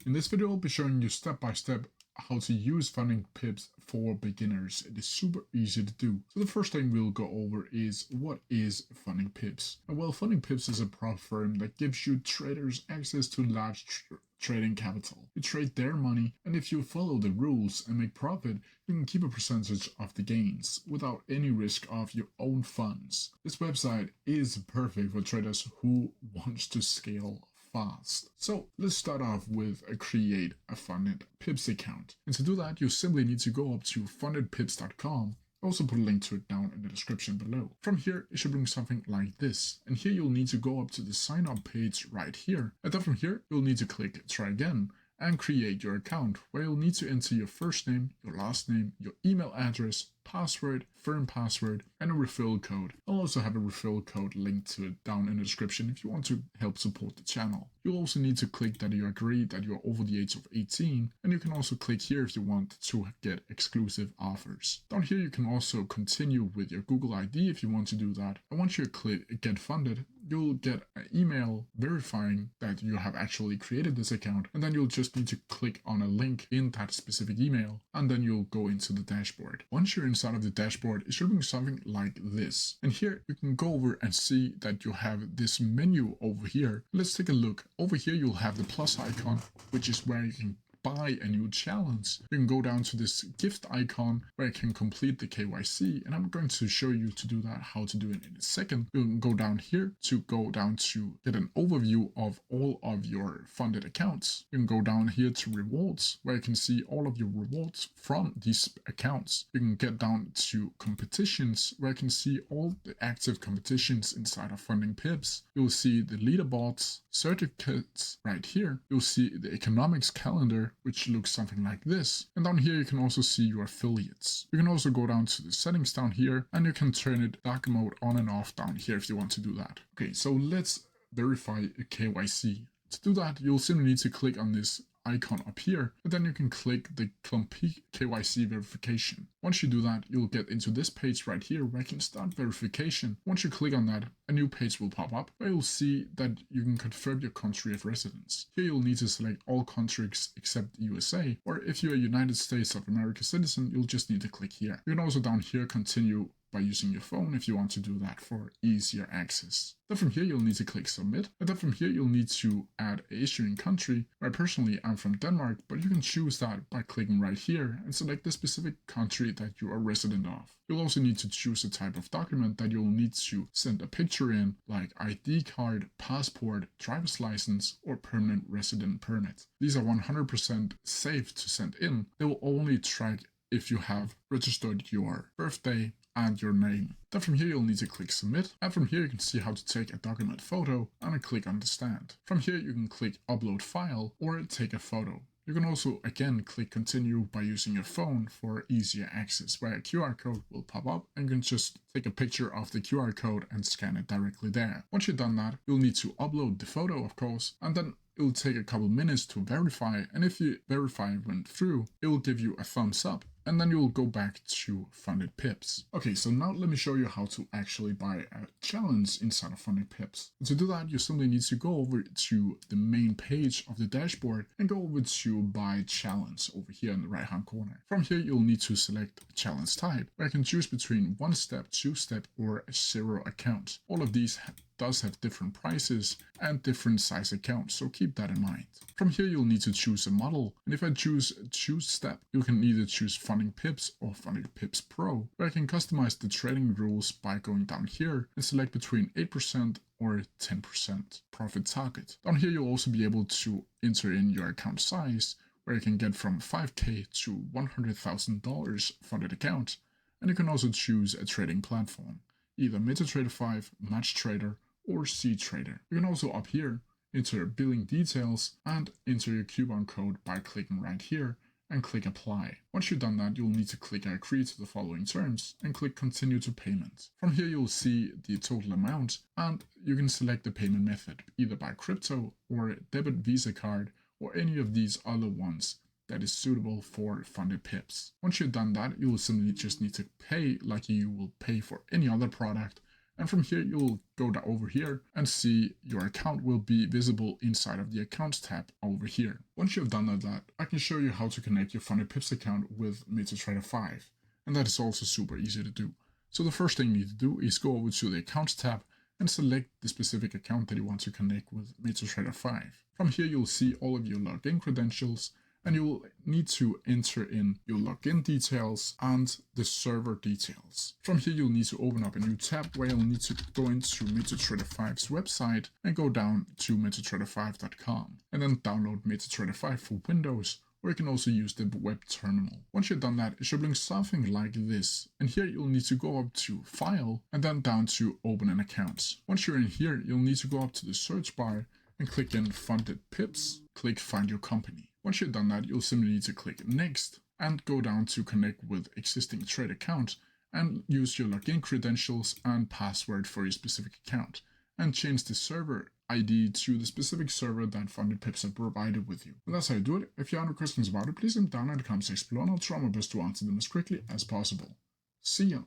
In this video, I'll be showing you step by step how to use funding pips for beginners. It is super easy to do. So the first thing we'll go over is what is funding pips. And well, funding pips is a prop firm that gives you traders access to large trading capital. You trade their money, and if you follow the rules and make profit, you can keep a percentage of the gains without any risk of your own funds. This website is perfect for traders who want to scale fast. So let's start off with create a funded pips account. And to do that, you simply need to go up to fundedpips.com. Also put a link to it down in the description below. From here, it should bring something like this. And here you'll need to go up to the sign up page right here. And then from here, you'll need to click try again and create your account, where you'll need to enter your first name, your last name, your email address, password, firm password, and a referral code. I'll also have a referral code linked to it down in the description if you want to help support the channel. You'll also need to click that you agree that you're over the age of 18, and you can also click here if you want to get exclusive offers. Down here you can also continue with your Google ID if you want to do that. And once you click get funded, you'll get an email verifying that you have actually created this account, and then you'll just need to click on a link in that specific email, and then you'll go into the dashboard. Once you're inside of the dashboard, it should be something like this. And here you can go over and see that you have this menu over here. Let's take a look. Over here you'll have the plus icon, which is where you can buy a new challenge. You can go down to this gift icon where you can complete the KYC, and I'm going to show you to do that, how to do it in a second. You can go down here to get an overview of all of your funded accounts. You can go down here to rewards, where you can see all of your rewards from these accounts. You can get down to competitions, where you can see all the active competitions inside of funding pips. You'll see the leaderboards, certificates right here. You'll see the economics calendar, which looks something like this. And down here you can also see your affiliates. You can also go down to the settings down here, and you can turn it dark mode on and off down here if you want to do that. Okay, so let's verify a KYC. To do that, you'll simply need to click on this icon up here, and then you can click the complete KYC verification. Once you do that, you'll get into this page right here where you can start verification. Once you click on that, a new page will pop up where you'll see that you can confirm your country of residence. Here you'll need to select all countries except USA, or if you're a United States of America citizen, you'll just need to click here. You can also down here continue by using your phone if you want to do that for easier access. Then from here you'll need to click submit, and then from here you'll need to add an issuing country. Where personally I'm from Denmark, but you can choose that by clicking right here and select the specific country that you are resident of. You'll also need to choose a type of document that you'll need to send a picture in, like ID card, passport, driver's license, or permanent resident permit. These are 100% safe to send in. They will only track if you have registered your birthday and your name. Then from here you'll need to click submit, and from here you can see how to take a document photo and click understand. From here you can click upload file or take a photo. You can also again click continue by using your phone for easier access, where a QR code will pop up and you can just take a picture of the QR code and scan it directly there. Once you've done that, you'll need to upload the photo, of course, and then it will take a couple minutes to verify, and if you verify went through, it will give you a thumbs up, and then you'll go back to funded pips. Okay, so now let me show you how to actually buy a challenge inside of funded pips. And to do that, you simply need to go over to the main page of the dashboard and go over to buy challenge over here in the right hand corner. From here, you'll need to select a challenge type, where you can choose between 1-step, 2-step, or a 0 account. All of these does have different prices and different size accounts, so keep that in mind. From here you'll need to choose a model, and if I choose step, you can either choose funding pips or funding pips pro, where I can customize the trading rules by going down here and select between 8% or 10% profit target. Down here you'll also be able to enter in your account size, where you can get from $5,000 to $100,000 funded account, and you can also choose a trading platform, either MetaTrader 5, MatchTrader, or C-Trader. You can also up here enter billing details and enter your coupon code by clicking right here and click apply. Once you've done that, you'll need to click agree to the following terms and click continue to payment. From here you'll see the total amount, and you can select the payment method, either by crypto or debit Visa card or any of these other ones that is suitable for funded pips. Once you've done that, you will simply just need to pay like you will pay for any other product, And from here, you'll go down over here and see your account will be visible inside of the Accounts tab over here. Once you've done that, I can show you how to connect your Funny Pips account with MetaTrader 5. And that is also super easy to do. So the first thing you need to do is go over to the Accounts tab and select the specific account that you want to connect with MetaTrader 5. From here, you'll see all of your login credentials, and you will need to enter in your login details and the server details. From here, you'll need to open up a new tab where you'll need to go into MetaTrader 5's website and go down to metatrader5.com and then download MetaTrader 5 for Windows, or you can also use the web terminal. Once you've done that, it should bring something like this. And here you'll need to go up to File and then down to Open an Account. Once you're in here, you'll need to go up to the search bar and click in Funded Pips, click Find Your Company. Once you've done that, you'll simply need to click Next and go down to Connect with Existing Trade Account and use your login credentials and password for your specific account and change the server ID to the specific server that Funded Pips have provided with you. And that's how you do it. If you have any questions about it, please leave them down in the comment section below and I'll try my best to answer them as quickly as possible. See ya!